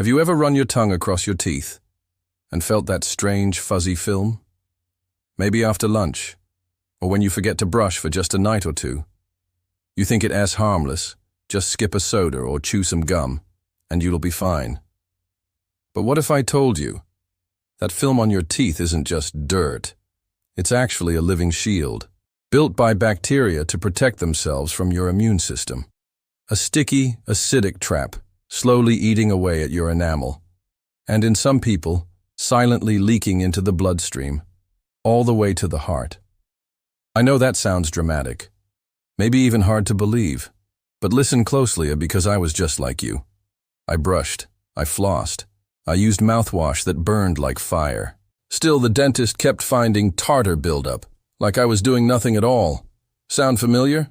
Have you ever run your tongue across your teeth and felt that strange, fuzzy film? Maybe after lunch, or when you forget to brush for just a night or two. You think it as harmless, just skip a soda or chew some gum, and you'll be fine. But what if I told you that film on your teeth isn't just dirt? It's actually a living shield, built by bacteria to protect themselves from your immune system. A sticky, acidic trap, slowly eating away at your enamel, and in some people, silently leaking into the bloodstream, all the way to the heart. I know that sounds dramatic, maybe even hard to believe, but listen closely because I was just like you. I brushed, I flossed, I used mouthwash that burned like fire. Still, the dentist kept finding tartar buildup, like I was doing nothing at all. Sound familiar?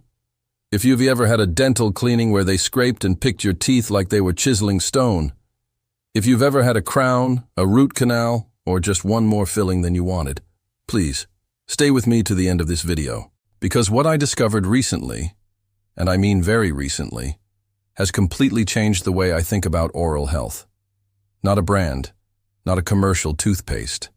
If you've ever had a dental cleaning where they scraped and picked your teeth like they were chiseling stone. If you've ever had a crown, a root canal, or just one more filling than you wanted, please, stay with me to the end of this video. Because what I discovered recently, and I mean very recently, has completely changed the way I think about oral health. Not a brand, not a commercial toothpaste.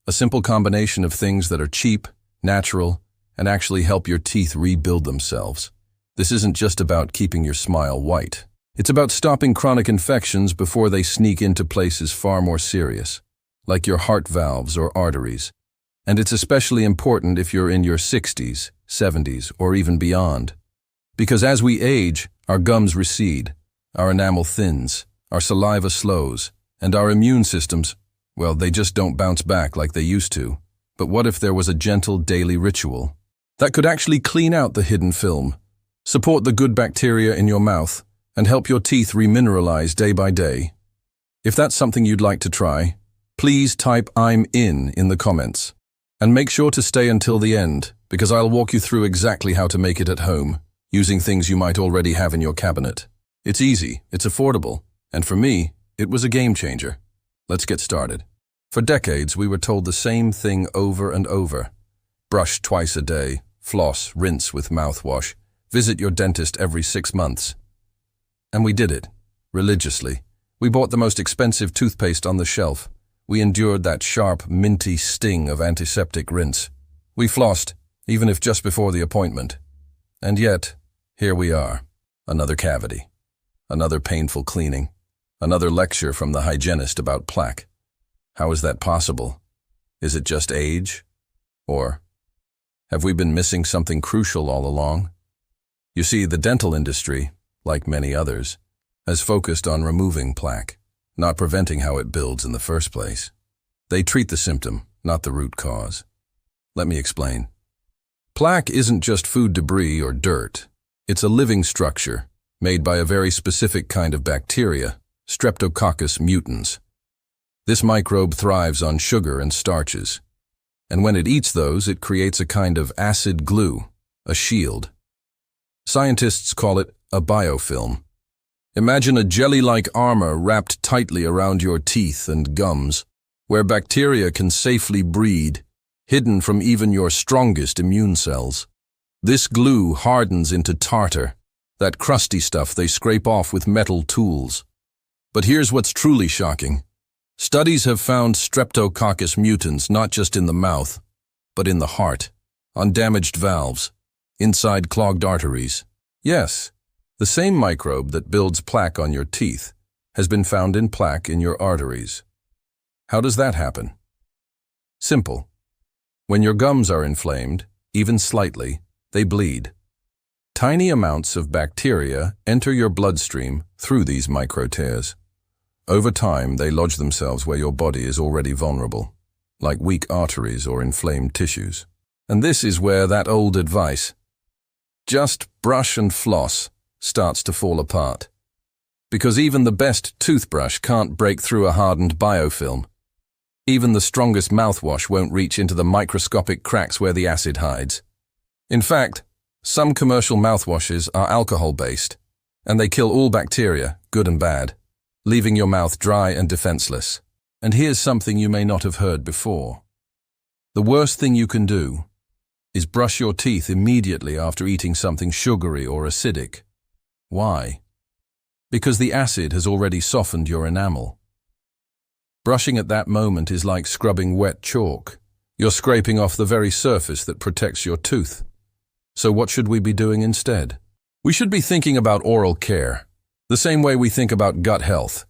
A simple combination of things that are cheap, natural, and actually help your teeth rebuild themselves. This isn't just about keeping your smile white. It's about stopping chronic infections before they sneak into places far more serious, like your heart valves or arteries. And it's especially important if you're in your 60s, 70s, or even beyond. Because as we age, our gums recede, our enamel thins, our saliva slows, and our immune systems, well, they just don't bounce back like they used to. But what if there was a gentle daily ritual that could actually clean out the hidden film, support the good bacteria in your mouth, and help your teeth remineralize day by day? If that's something you'd like to try, please type "I'm in the comments. And make sure to stay until the end, because I'll walk you through exactly how to make it at home, using things you might already have in your cabinet. It's easy, it's affordable, and for me, it was a game changer. Let's get started. For decades, we were told the same thing over and over. Brush twice a day, floss, rinse with mouthwash, visit your dentist every 6 months. And we did it, religiously. We bought the most expensive toothpaste on the shelf. We endured that sharp, minty sting of antiseptic rinse. We flossed, even if just before the appointment. And yet, here we are. Another cavity. Another painful cleaning. Another lecture from the hygienist about plaque. How is that possible? Is it just age? Or have we been missing something crucial all along? You see, the dental industry, like many others, has focused on removing plaque, not preventing how it builds in the first place. They treat the symptom, not the root cause. Let me explain. Plaque isn't just food debris or dirt. It's a living structure made by a very specific kind of bacteria, Streptococcus mutans. This microbe thrives on sugar and starches, and when it eats those, it creates a kind of acid glue, a shield. Scientists call it a biofilm. Imagine a jelly-like armor wrapped tightly around your teeth and gums, where bacteria can safely breed, hidden from even your strongest immune cells. This glue hardens into tartar, that crusty stuff they scrape off with metal tools. But here's what's truly shocking. Studies have found Streptococcus mutans not just in the mouth, but in the heart, on damaged valves, inside clogged arteries. Yes, the same microbe that builds plaque on your teeth has been found in plaque in your arteries. How does that happen? Simple. When your gums are inflamed, even slightly, they bleed. Tiny amounts of bacteria enter your bloodstream through these micro tears. Over time, they lodge themselves where your body is already vulnerable, like weak arteries or inflamed tissues. And this is where that old advice, just brush and floss, starts to fall apart. Because even the best toothbrush can't break through a hardened biofilm. Even the strongest mouthwash won't reach into the microscopic cracks where the acid hides. In fact, some commercial mouthwashes are alcohol-based, and they kill all bacteria, good and bad, leaving your mouth dry and defenseless. And here's something you may not have heard before. The worst thing you can do is brush your teeth immediately after eating something sugary or acidic. Why? because the acid has already softened your enamel. Brushing at that moment is like scrubbing wet chalk. You're scraping off the very surface that protects your tooth. So what should we be doing instead? We should be thinking about oral care, the same way we think about gut health.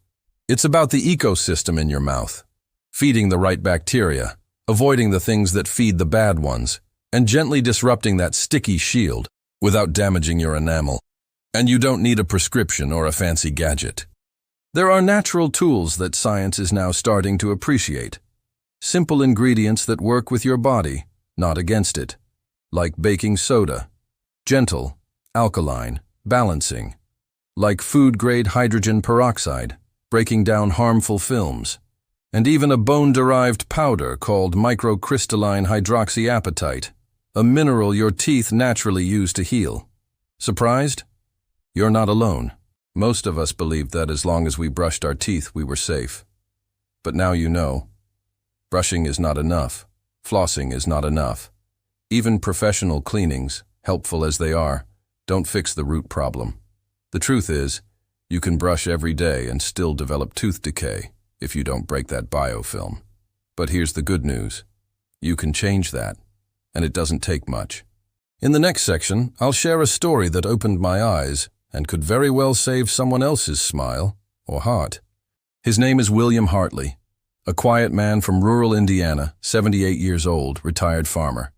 It's about the ecosystem in your mouth, feeding the right bacteria, avoiding the things that feed the bad ones, and gently disrupting that sticky shield without damaging your enamel. And you don't need a prescription or a fancy gadget. There are natural tools that science is now starting to appreciate. Simple ingredients that work with your body, not against it, like baking soda, gentle, alkaline, balancing, like food-grade hydrogen peroxide, breaking down harmful films, and even a bone-derived powder called microcrystalline hydroxyapatite, a mineral your teeth naturally use to heal. Surprised? You're not alone. Most of us believed that as long as we brushed our teeth, we were safe. But now you know. Brushing is not enough. Flossing is not enough. Even professional cleanings, helpful as they are, don't fix the root problem. The truth is, you can brush every day and still develop tooth decay if you don't break that biofilm. But here's the good news. You can change that, and it doesn't take much. In the next section, I'll share a story that opened my eyes and could very well save someone else's smile or heart. His name is William Hartley, a quiet man from rural Indiana, 78 years old, retired farmer.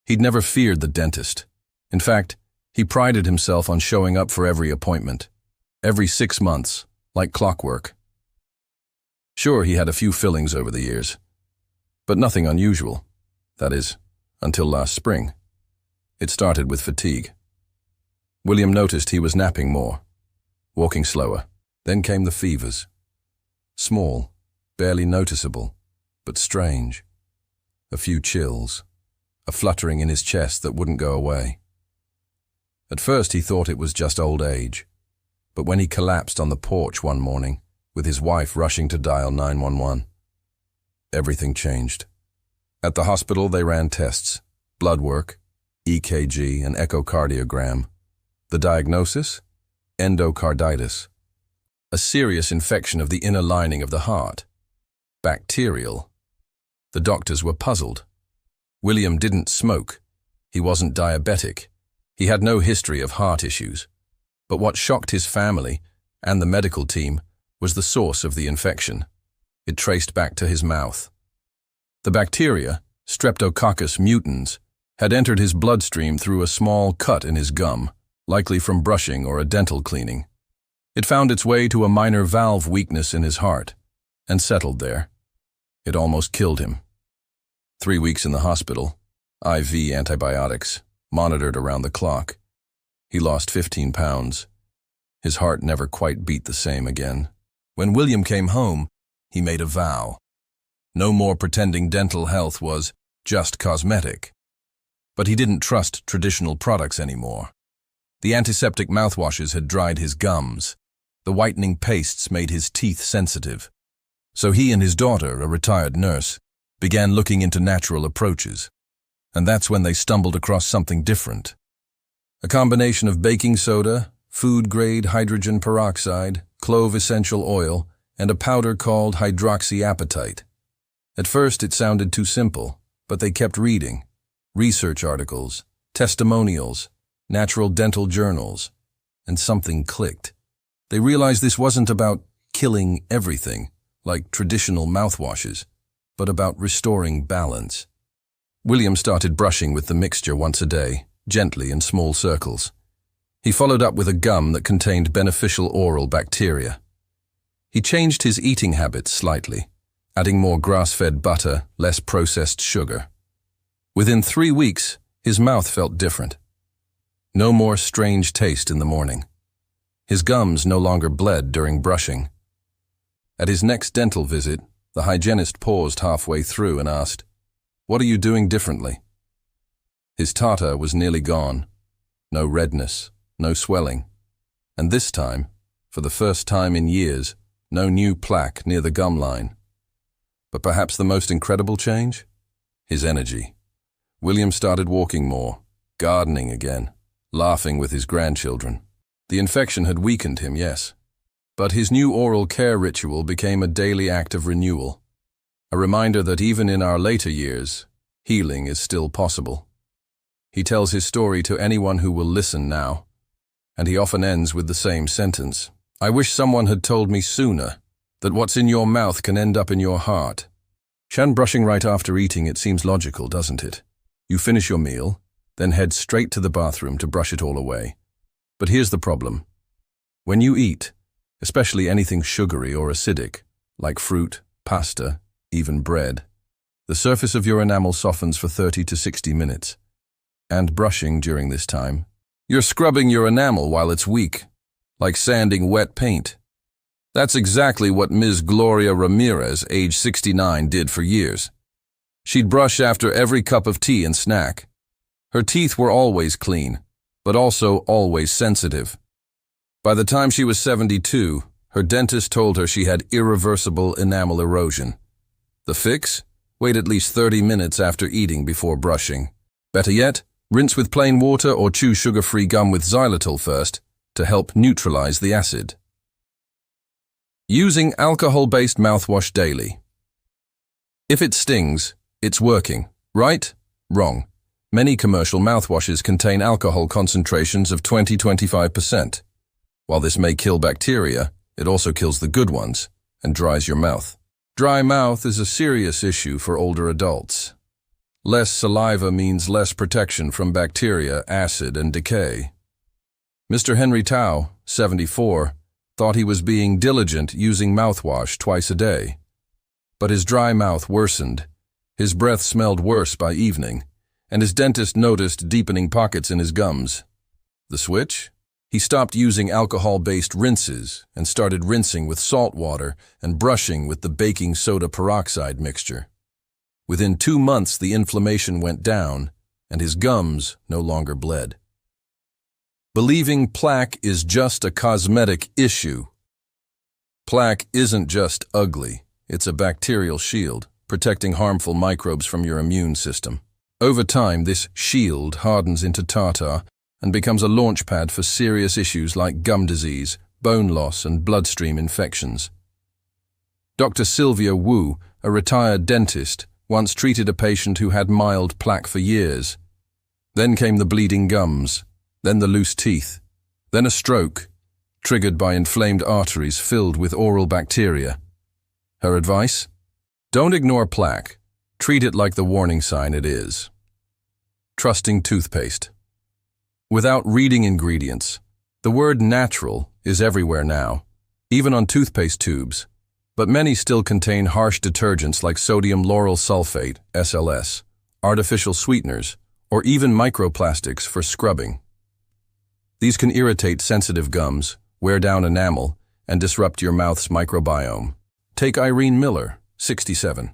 He'd never feared the dentist. In fact, he prided himself on showing up for every appointment, every 6 months, like clockwork. Sure, he had a few fillings over the years, but nothing unusual. That is, until last spring. It started with fatigue. William noticed he was napping more, walking slower. Then came the fevers. Small, barely noticeable, but strange. A few chills, a fluttering in his chest that wouldn't go away. At first he thought it was just old age, but when he collapsed on the porch one morning, with his wife rushing to dial 911, everything changed. At the hospital they ran tests, blood work, EKG, and echocardiogram. The diagnosis? Endocarditis, a serious infection of the inner lining of the heart. Bacterial. The doctors were puzzled. William didn't smoke. He wasn't diabetic. He had no history of heart issues. But what shocked his family and the medical team was the source of the infection. It traced back to his mouth. The bacteria, Streptococcus mutans, had entered his bloodstream through a small cut in his gum, likely from brushing or a dental cleaning. It found its way to a minor valve weakness in his heart and settled there. It almost killed him. 3 weeks in the hospital, IV antibiotics, monitored around the clock. He lost 15 pounds. His heart never quite beat the same again. When William came home, he made a vow. No more pretending dental health was just cosmetic. But he didn't trust traditional products anymore. The antiseptic mouthwashes had dried his gums. The whitening pastes made his teeth sensitive. So he and his daughter, a retired nurse, began looking into natural approaches. And that's when they stumbled across something different. A combination of baking soda, food-grade hydrogen peroxide, clove essential oil, and a powder called hydroxyapatite. At first it sounded too simple, but they kept reading. Research articles, testimonials, natural dental journals, and something clicked. They realized this wasn't about killing everything, like traditional mouthwashes, but about restoring balance. William started brushing with the mixture once a day, gently in small circles. He followed up with a gum that contained beneficial oral bacteria. He changed his eating habits slightly, adding more grass-fed butter, less processed sugar. Within 3 weeks, his mouth felt different. No more strange taste in the morning. His gums no longer bled during brushing. At his next dental visit, the hygienist paused halfway through and asked, "What are you doing differently?" His tartar was nearly gone. No redness, no swelling. And this time, for the first time in years, no new plaque near the gum line. But perhaps the most incredible change? His energy. William started walking more, gardening again, laughing with his grandchildren. The infection had weakened him, yes. But his new oral care ritual became a daily act of renewal, a reminder that even in our later years, healing is still possible. He tells his story to anyone who will listen now, and he often ends with the same sentence. I wish someone had told me sooner that what's in your mouth can end up in your heart. Brushing right after eating, it seems logical, doesn't it? You finish your meal, then head straight to the bathroom to brush it all away. But here's the problem. When you eat, especially anything sugary or acidic, like fruit, pasta, even bread, the surface of your enamel softens for 30 to 60 minutes. And brushing during this time, you're scrubbing your enamel while it's weak, like sanding wet paint. That's exactly what Ms. Gloria Ramirez, age 69, did for years. She'd brush after every cup of tea and snack. Her teeth were always clean, but also always sensitive. By the time she was 72, her dentist told her she had irreversible enamel erosion. The fix? Wait at least 30 minutes after eating before brushing. Better yet, rinse with plain water or chew sugar-free gum with xylitol first to help neutralize the acid. Using alcohol-based mouthwash daily. If it stings, it's working, right? Wrong. Many commercial mouthwashes contain alcohol concentrations of 20–25%. While this may kill bacteria, it also kills the good ones and dries your mouth. Dry mouth is a serious issue for older adults. Less saliva means less protection from bacteria, acid, and decay. Mr. Henry Tao, 74, thought he was being diligent using mouthwash twice a day. But his dry mouth worsened, his breath smelled worse by evening, and his dentist noticed deepening pockets in his gums. The switch? He stopped using alcohol-based rinses and started rinsing with salt water and brushing with the baking soda peroxide mixture. Within 2 months, the inflammation went down, and his gums no longer bled. Believing plaque is just a cosmetic issue. Plaque isn't just ugly, it's a bacterial shield, protecting harmful microbes from your immune system. Over time, this shield hardens into tartar and becomes a launchpad for serious issues like gum disease, bone loss, and bloodstream infections. Dr. Sylvia Wu, a retired dentist, once treated a patient who had mild plaque for years. Then came the bleeding gums, then the loose teeth, then a stroke, triggered by inflamed arteries filled with oral bacteria. Her advice? Don't ignore plaque. Treat it like the warning sign it is. Trusting toothpaste. Without reading ingredients, the word natural is everywhere now, even on toothpaste tubes, but many still contain harsh detergents like sodium lauryl sulfate, SLS, artificial sweeteners, or even microplastics for scrubbing. These can irritate sensitive gums, wear down enamel, and disrupt your mouth's microbiome. Take Irene Miller, 67.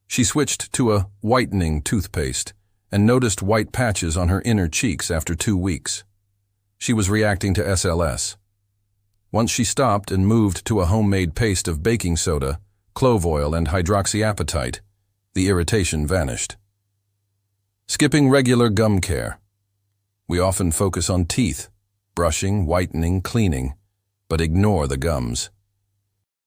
She switched to a whitening toothpaste and noticed white patches on her inner cheeks after 2 weeks. She was reacting to SLS. Once she stopped and moved to a homemade paste of baking soda, clove oil, and hydroxyapatite, the irritation vanished. Skipping regular gum care. We often focus on teeth, brushing, whitening, cleaning, but ignore the gums.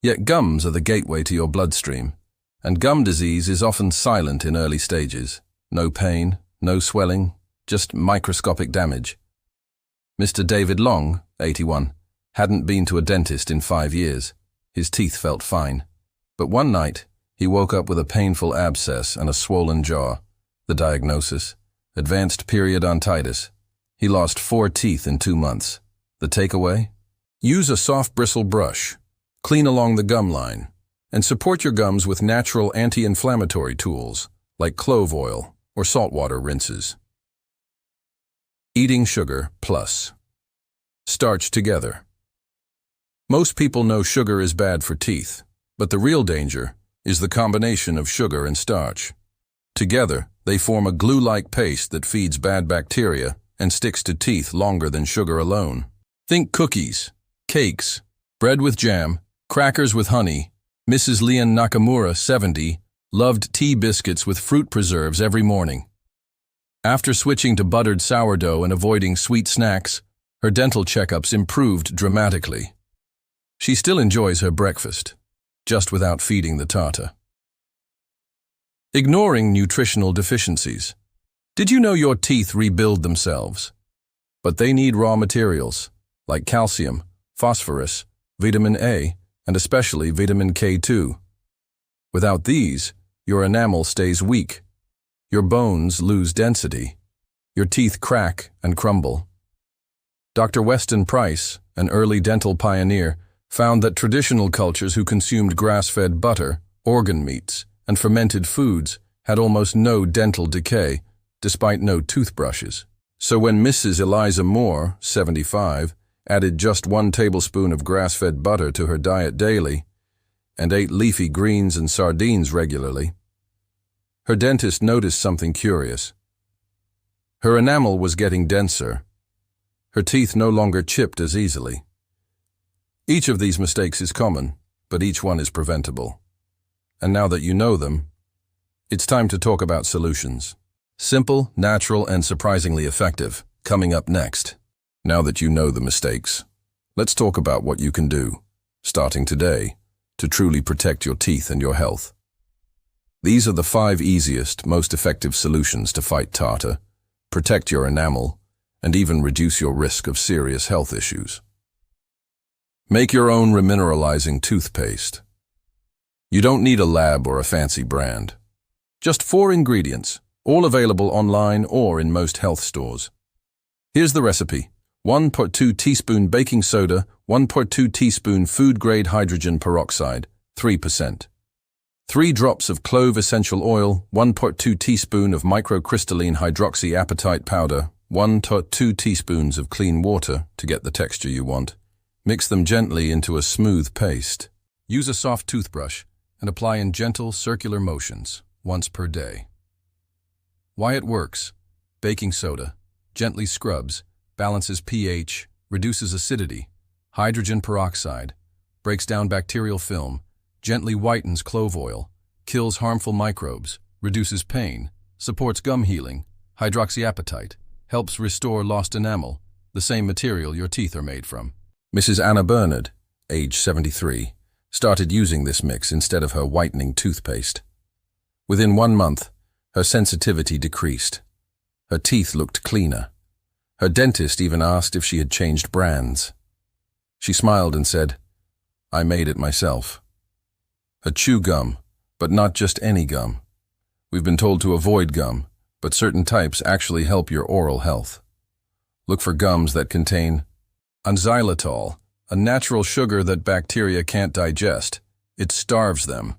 Yet gums are the gateway to your bloodstream, and gum disease is often silent in early stages. No pain, no swelling, just microscopic damage. Mr. David Long, 81, hadn't been to a dentist in 5 years. His teeth felt fine. But one night, he woke up with a painful abscess and a swollen jaw. The diagnosis? Advanced periodontitis. He lost 4 teeth in 2 months. The takeaway? Use a soft bristle brush. Clean along the gum line. And support your gums with natural anti-inflammatory tools, like clove oil or saltwater rinses. Eating sugar plus starch together. Most people know sugar is bad for teeth, but the real danger is the combination of sugar and starch. Together, they form a glue-like paste that feeds bad bacteria and sticks to teeth longer than sugar alone. Think cookies, cakes, bread with jam, crackers with honey. Mrs. Leon Nakamura, 70, loved tea biscuits with fruit preserves every morning. After switching to buttered sourdough and avoiding sweet snacks, Her dental checkups improved dramatically. She still enjoys her breakfast, just without feeding the tartar. Ignoring nutritional deficiencies. Did you know your teeth rebuild themselves? But they need raw materials, like calcium, phosphorus, vitamin A, and especially vitamin K2. Without these, your enamel stays weak. Your bones lose density. Your teeth crack and crumble. Dr. Weston Price, an early dental pioneer, found that traditional cultures who consumed grass-fed butter, organ meats, and fermented foods had almost no dental decay, despite no toothbrushes. So when Mrs. Eliza Moore, 75, added just 1 tablespoon of grass-fed butter to her diet daily, and ate leafy greens and sardines regularly, her dentist noticed something curious. Her enamel was getting denser. Her teeth no longer chipped as easily. Each of these mistakes is common, but each one is preventable. And now that you know them, it's time to talk about solutions. Simple, natural, and surprisingly effective, coming up next. Now that you know the mistakes, let's talk about what you can do, starting today, to truly protect your teeth and your health. These are the 5 easiest, most effective solutions to fight tartar, protect your enamel, and even reduce your risk of serious health issues. Make your own remineralizing toothpaste. You don't need a lab or a fancy brand. Just 4 ingredients, all available online or in most health stores. Here's the recipe. 1.2 teaspoon baking soda, 1.2 teaspoon food-grade hydrogen peroxide, 3%. 3 drops of clove essential oil, 1.2 teaspoon of microcrystalline hydroxyapatite powder, 1–2 teaspoons of clean water to get the texture you want. Mix them gently into a smooth paste. Use a soft toothbrush and apply in gentle circular motions, once per day. Why it works: baking soda gently scrubs, balances pH, reduces acidity. Hydrogen peroxide breaks down bacterial film, gently whitens clove oil, kills harmful microbes, reduces pain, supports gum healing. Hydroxyapatite helps restore lost enamel, the same material your teeth are made from. Mrs. Anna Bernard, age 73, started using this mix instead of her whitening toothpaste. Within 1 month, her sensitivity decreased. Her teeth looked cleaner. Her dentist even asked if she had changed brands. She smiled and said, "I made it myself." Her chew gum, but not just any gum. We've been told to avoid gum, but certain types actually help your oral health. Look for gums that contain xylitol, a natural sugar that bacteria can't digest. It starves them.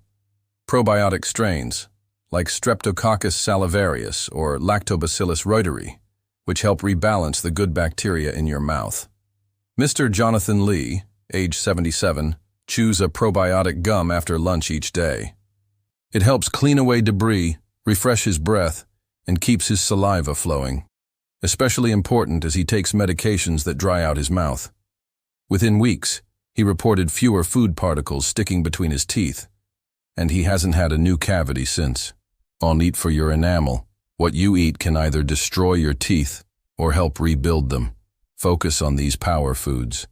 Probiotic strains, like Streptococcus salivarius or Lactobacillus reuteri, which help rebalance the good bacteria in your mouth. Mr. Jonathan Lee, age 77, chews a probiotic gum after lunch each day. It helps clean away debris, refresh his breath, and keeps his saliva flowing. Especially important as he takes medications that dry out his mouth. Within weeks, he reported fewer food particles sticking between his teeth, and he hasn't had a new cavity since. All neat for your enamel. What you eat can either destroy your teeth or help rebuild them. Focus on these power foods.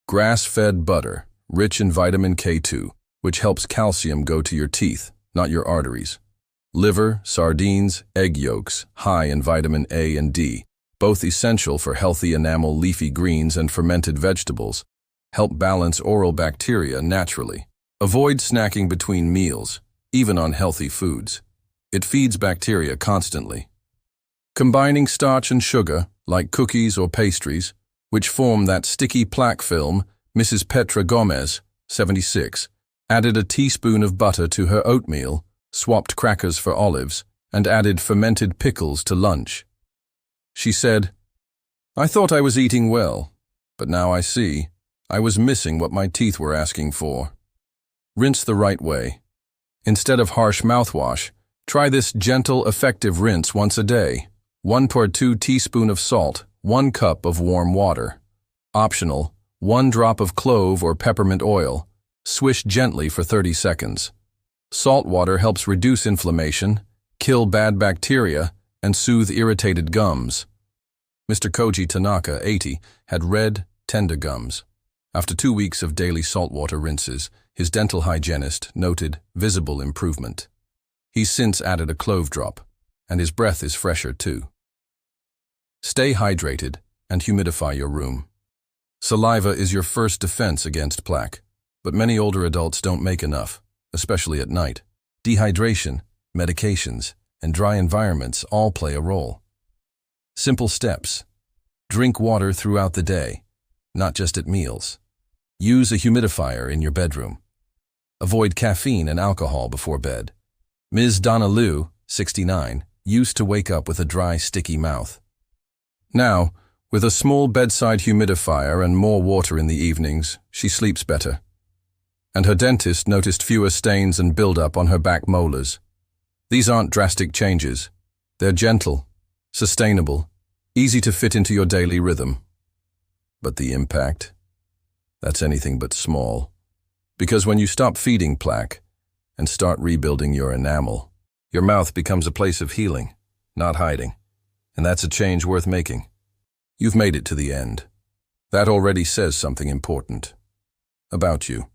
Grass-fed butter, rich in vitamin K2, which helps calcium go to your teeth, not your arteries. Liver, sardines, egg yolks, high in vitamin A and D, both essential for healthy enamel. Leafy greens and fermented vegetables help balance oral bacteria naturally. Avoid snacking between meals, even on healthy foods. It feeds bacteria constantly. Combining starch and sugar, like cookies or pastries, which form that sticky plaque film. Mrs. Petra Gomez, 76, added a teaspoon of butter to her oatmeal, swapped crackers for olives, and added fermented pickles to lunch. She said, "I thought I was eating well, but now I see I was missing what my teeth were asking for." Rinse the right way. Instead of harsh mouthwash, try this gentle, effective rinse once a day. 1/2 teaspoon of salt, 1 cup of warm water. Optional, 1 drop of clove or peppermint oil. Swish gently for 30 seconds. Salt water helps reduce inflammation, kill bad bacteria, and soothe irritated gums. Mr. Koji Tanaka, 80, had red, tender gums. After 2 weeks of daily saltwater rinses, his dental hygienist noted visible improvement. He's since added a clove drop, and his breath is fresher too. Stay hydrated and humidify your room. Saliva is your first defense against plaque, but many older adults don't make enough, especially at night. Dehydration, medications, and dry environments all play a role. Simple steps. Drink water throughout the day, not just at meals. Use a humidifier in your bedroom. Avoid caffeine and alcohol before bed. Ms. Donna Liu, 69, used to wake up with a dry, sticky mouth. Now, with a small bedside humidifier and more water in the evenings, she sleeps better. And her dentist noticed fewer stains and buildup on her back molars. These aren't drastic changes. They're gentle, sustainable, easy to fit into your daily rhythm. But the impact? That's anything but small. Because when you stop feeding plaque and start rebuilding your enamel, your mouth becomes a place of healing, not hiding. And that's a change worth making. You've made it to the end. That already says something important about you.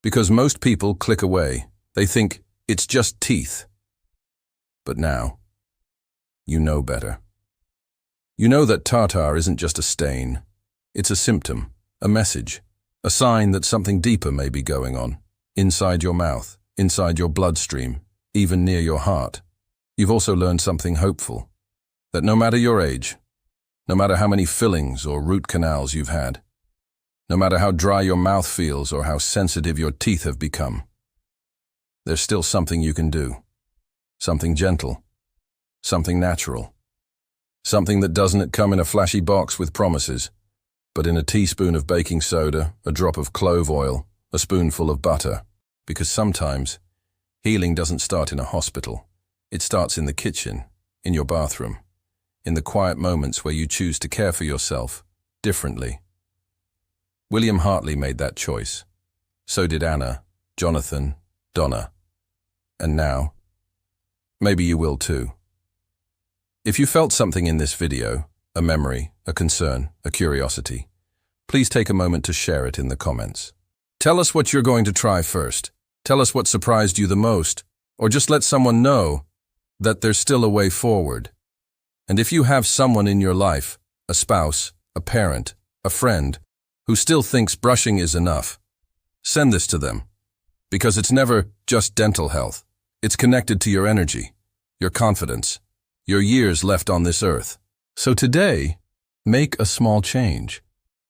Because most people click away. They think it's just teeth. But now, you know better. You know that tartar isn't just a stain. It's a symptom, a message, a sign that something deeper may be going on, inside your mouth, inside your bloodstream, even near your heart. You've also learned something hopeful, that no matter your age, no matter how many fillings or root canals you've had, no matter how dry your mouth feels or how sensitive your teeth have become, there's still something you can do. Something gentle. Something natural. Something that doesn't come in a flashy box with promises, but in a teaspoon of baking soda, a drop of clove oil, a spoonful of butter. Because sometimes, healing doesn't start in a hospital. It starts in the kitchen, in your bathroom, in the quiet moments where you choose to care for yourself differently. William Hartley made that choice. So did Anna, Jonathan, Donna. And now, maybe you will too. If you felt something in this video, a memory, a concern, a curiosity, please take a moment to share it in the comments. Tell us what you're going to try first. Tell us what surprised you the most, or just let someone know that there's still a way forward. And if you have someone in your life, a spouse, a parent, a friend, who still thinks brushing is enough, send this to them. Because it's never just dental health. It's connected to your energy, your confidence, your years left on this earth. So today, make a small change.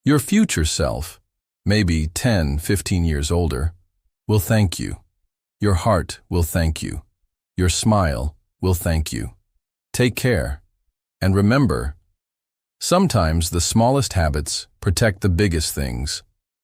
Your future self, maybe 10, 15 years older, will thank you. Your heart will thank you. Your smile will thank you. Take care. And remember, sometimes the smallest habits protect the biggest things.